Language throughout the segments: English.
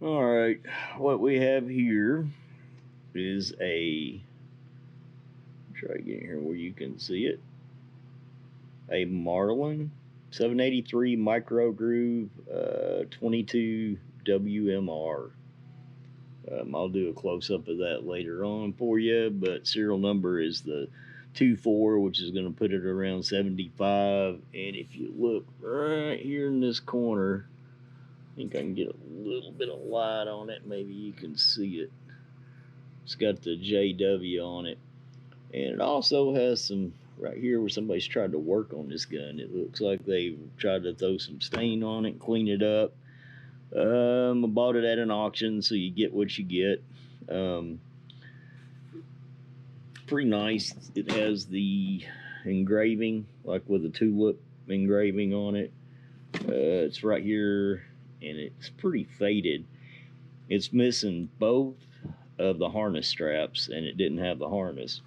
All right, what we have here is try to get here where you can see it, a Marlin 783 micro groove 22 WMR. I'll do a close up of that later on for you, but serial number is the 24, which is going to put it around 75. And if you look right here in this corner, I think I can get a little bit of light on it. Maybe you can see it. It's got the JW on it. And it also has some right here where somebody's tried to work on this gun. It looks like they tried to throw some stain on it, clean it up. I bought it at an auction, so you get what you get. Pretty nice. It has the engraving, like with a tulip engraving on it. It's right here, and it's pretty faded. It's missing both of the harness straps, and it didn't have the harness.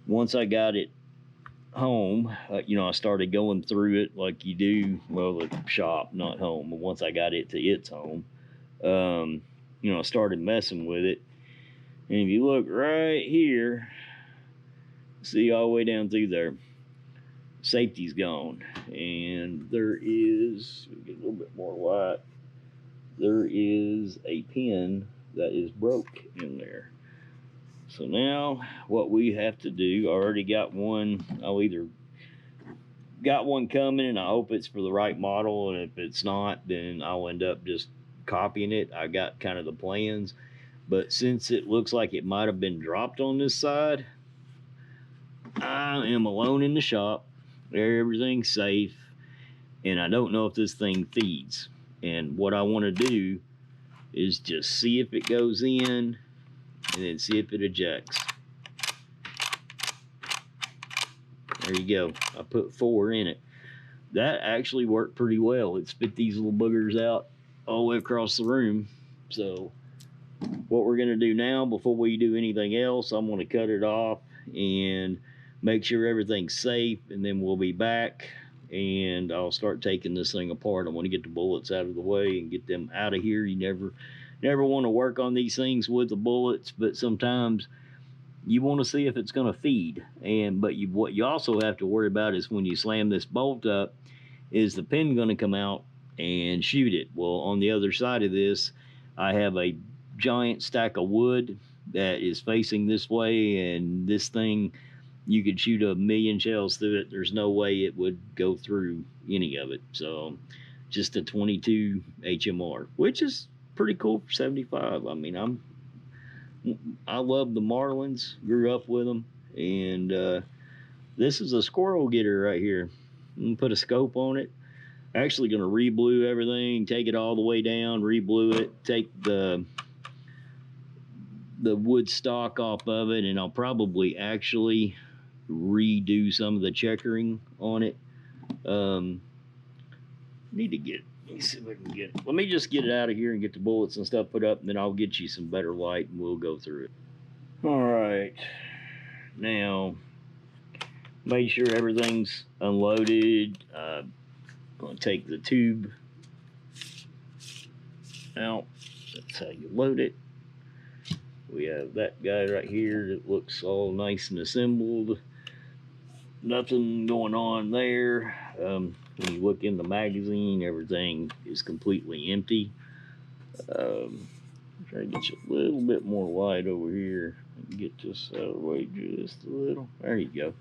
Once I got it home, I started going through it like you do, well, the shop, not home, but once I got it to its home, I started messing with it. And if you look right here, see all the way down through there, safety's gone. And there is, get a little bit more light, there is a pin that is broke in there. So now what we have to do, I already got one. I'll either got one coming and I hope it's for the right model, and if it's not, then I'll end up just copying it. I got kind of the plans, but since it looks like it might have been dropped on this side, I am alone in the shop. Everything's safe, and I don't know if this thing feeds. And what I want to do is just see if it goes in and then see if it ejects. There you go. I put 4 in it. That actually worked pretty well. It spit these little boogers out all the way across the room. So what we're going to do now, before we do anything else, I'm going to cut it off and make sure everything's safe, and then we'll be back and I'll start taking this thing apart. I want to get the bullets out of the way and get them out of here. You never want to work on these things with the bullets, but sometimes you want to see if it's going to feed. But what you also have to worry about is when you slam this bolt up, is the pin going to come out and shoot it? Well, on the other side of this, I have a giant stack of wood that is facing this way, and this thing, you could shoot 1,000,000 shells through it. There's no way it would go through any of it. So just a 22 HMR, which is pretty cool for 75. I mean, I love the Marlins, grew up with them, and this is a squirrel getter right here. I'm gonna put a scope on it. Actually gonna re-blue everything, take it all the way down, re-blue it, take the wood stock off of it, and I'll probably actually redo some of the checkering on it. Need to get, let me see if I can get it. Let me just get it out of here and get the bullets and stuff put up, and then I'll get you some better light and we'll go through it. All right, now make sure everything's unloaded. I'm going to take the tube out. That's how you load it. We have that guy right here that looks all nice and assembled. Nothing going on there. When you look in the magazine, everything is completely empty. Try to get you a little bit more light over here and get this out of the way just a little. There you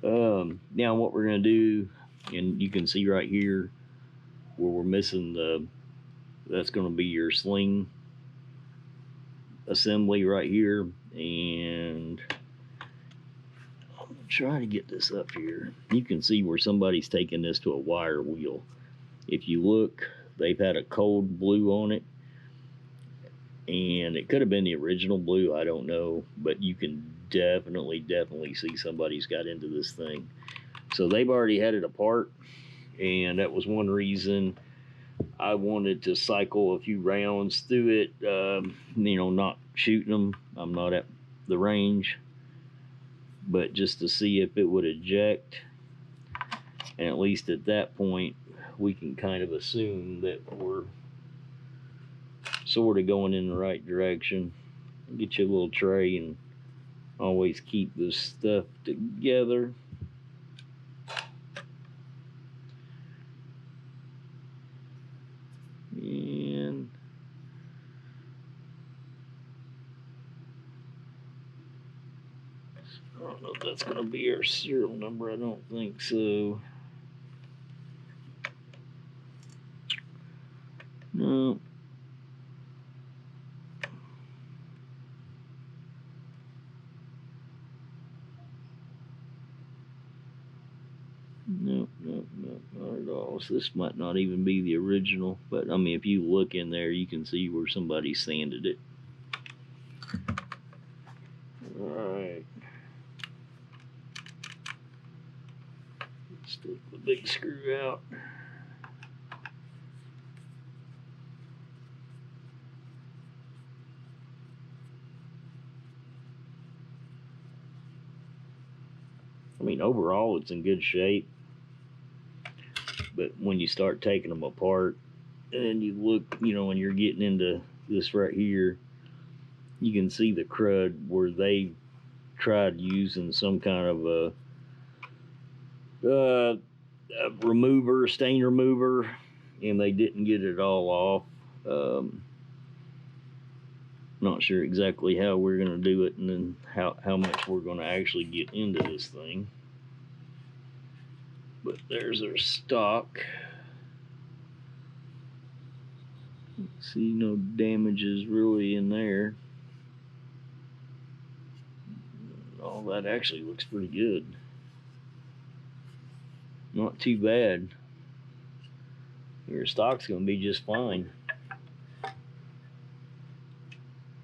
go. Now what we're going to do, and you can see right here where we're missing that's going to be your sling assembly right here, and I'm gonna try to get this up here. You can see where somebody's taken this to a wire wheel. If you look, they've had a cold blue on it, and it could have been the original blue, I don't know, but you can definitely see somebody's got into this thing. So they've already had it apart, and that was one reason I wanted to cycle a few rounds through it, not shooting them. I'm not at the range, but just to see if it would eject. And at least at that point, we can kind of assume that we're sort of going in the right direction. Get you a little tray and always keep this stuff together. And I don't know if that's going to be our serial number. I don't think so. No. Nope, not at all. So this might not even be the original, but I mean, if you look in there, you can see where somebody sanded it. All right. Let's take the big screw out. I mean, overall, it's in good shape. But when you start taking them apart and you look, you know, when you're getting into this right here, you can see the crud where they tried using some kind of a remover, stain remover, and they didn't get it all off. Not sure exactly how we're going to do it and then how much we're going to actually get into this thing. But there's our stock. See, no damages really in there. All that actually looks pretty good. Not too bad. Your stock's going to be just fine.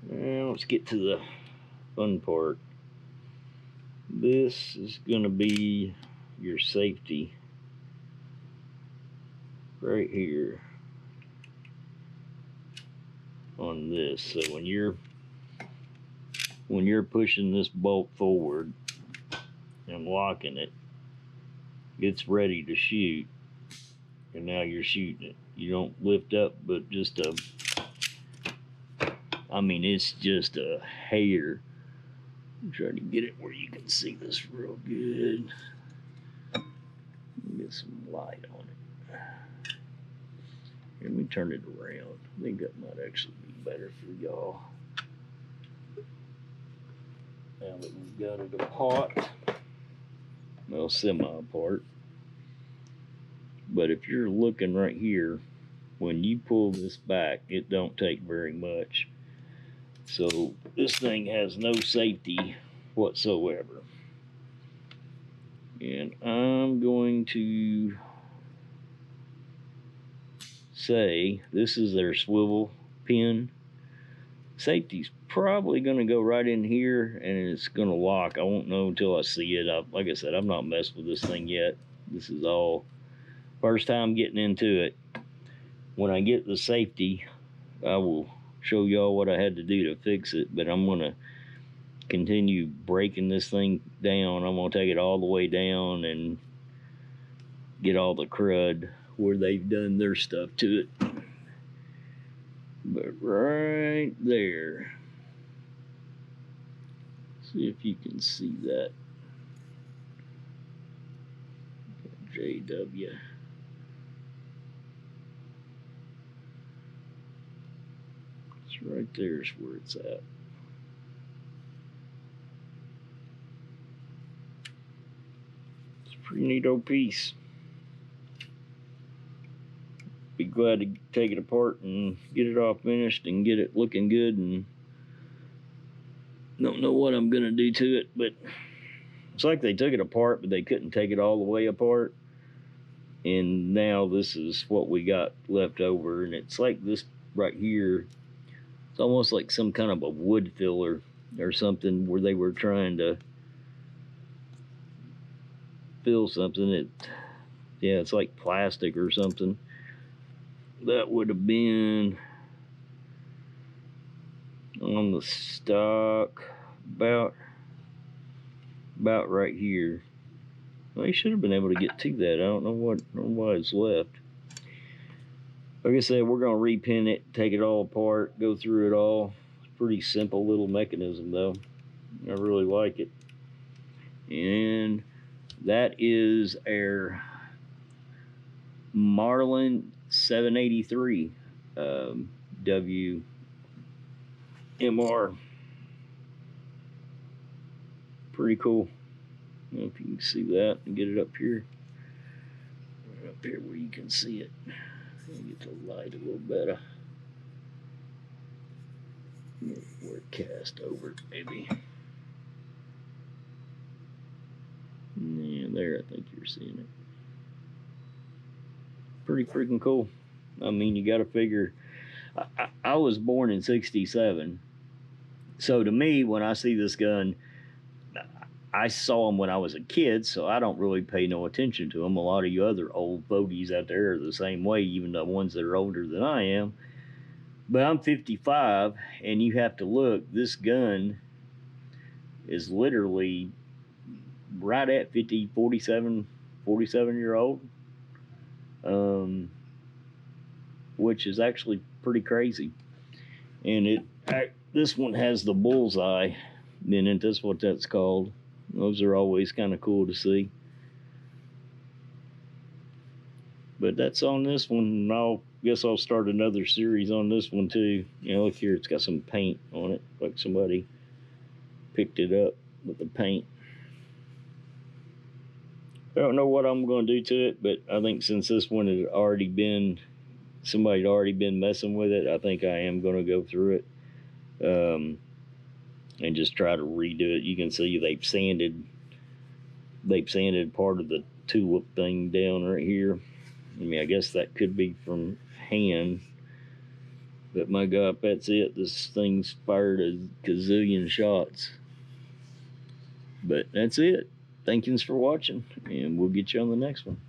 Now let's get to the fun part. This is going to be your safety right here on this. So when you're pushing this bolt forward and locking it, it's ready to shoot, and now you're shooting it. You don't lift up, but just I mean, it's just a hair. I'm trying to get it where you can see this real good. Get some light on it. Let me turn it around. I think that might actually be better for y'all. Now that we've got it apart, well, semi-apart. But if you're looking right here, when you pull this back, it don't take very much. So this thing has no safety whatsoever. And I'm going to say this is their swivel pin. Safety's probably going to go right in here and it's going to lock. I won't know until I see it. Like I said, I've not messed with this thing yet. This is all first time getting into it. When I get the safety, I will show y'all what I had to do to fix it, but I'm going to continue breaking this thing down. I'm going to take it all the way down and get all the crud where they've done their stuff to it. But right there, see if you can see that. JW. It's right there's where it's at. It's a pretty neat old piece. Be glad to take it apart and get it all finished and get it looking good, and don't know what I'm gonna do to it, but it's like they took it apart but they couldn't take it all the way apart, and now this is what we got left over. And it's like this right here, it's almost like some kind of a wood filler or something where they were trying to fill something. Yeah, it's like plastic or something. That would have been on the stock about right here. Well, you should have been able to get to that. I don't know why it's left. Like I said, we're gonna repin it, take it all apart, go through it all. Pretty simple little mechanism though. I really like it. And that is our Marlin 783 WMR. Pretty cool. I don't know if you can see that and get it up here. Right up here where you can see it. Get the light a little better. We're cast over it, maybe. Yeah, there, I think you're seeing it. Pretty freaking cool. I mean, you got to figure. I was born in '67, so to me, when I see this gun, I saw them when I was a kid, so I don't really pay no attention to them. A lot of you other old fogies out there are the same way, even the ones that are older than I am. But I'm 55, and you have to look, this gun is literally right at 50, 47-year-old, which is actually pretty crazy. And this one has the bullseye in it. That's what that's called. Those are always kind of cool to see. But that's on this one. I guess I'll start another series on this one too. You know, look here, it's got some paint on it, like somebody picked it up with the paint. I don't know what I'm going to do to it, but I think since this one had already been, somebody had already been messing with it, I think I am going to go through it and just try to redo it. You can see they've sanded part of the tulip thing down right here. I mean, I guess that could be from hand, but my God, that's it. This thing's fired a gazillion shots. But that's it. Thank yous for watching, and we'll get you on the next one.